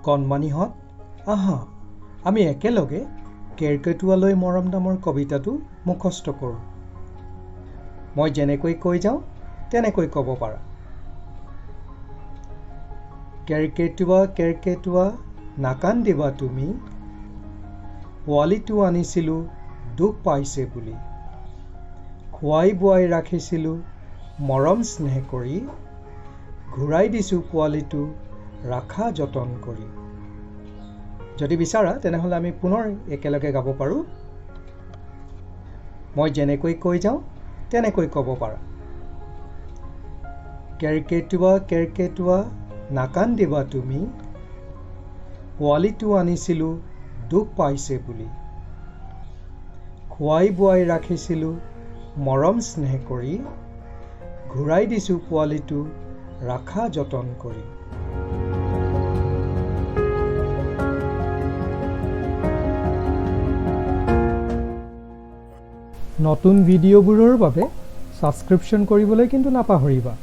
কণমানিহঁত আহা আমি একেলগে কেৰ্কেটুৱালৈ মৰম নামৰ কবিতাটো মুখস্থ কৰোঁ। মই যেনেকৈ কৈ যাওঁ তেনেকৈ ক'ব পাৰা। কেৰ্কেটুৱা কেৰ্কেটুৱা নাকান্দিবা তুমি, পোৱালিটো আনিছিলোঁ দুখ পাইছে বুলি। খুৱাই বোৱাই ৰাখিছিলোঁ মৰম স্নেহ কৰি, ঘূৰাই দিছোঁ পোৱালিটো ৰাখা যতন কৰি। যদি বিচাৰা তেনেহ'লে আমি পুনৰ একেলগে গাব পাৰোঁ। মই যেনেকৈ কৈ যাওঁ তেনেকৈ ক'ব পাৰা। কেৰ্কেটুৱা কেৰ্কেটুৱা নাকান্দিবা তুমি, পোৱালিটো আনিছিলোঁ দুখ পাইছে বুলি। খুৱাই বোৱাই ৰাখিছিলোঁ মৰম স্নেহ কৰি, ঘূৰাই দিছোঁ পোৱালিটো ৰাখা যতন কৰি। নতুন ভিডিঅ'বোৰৰ বাবে ছাবস্ক্ৰিপশ্যন কৰিবলৈ কিন্তু নাপাহৰিবা।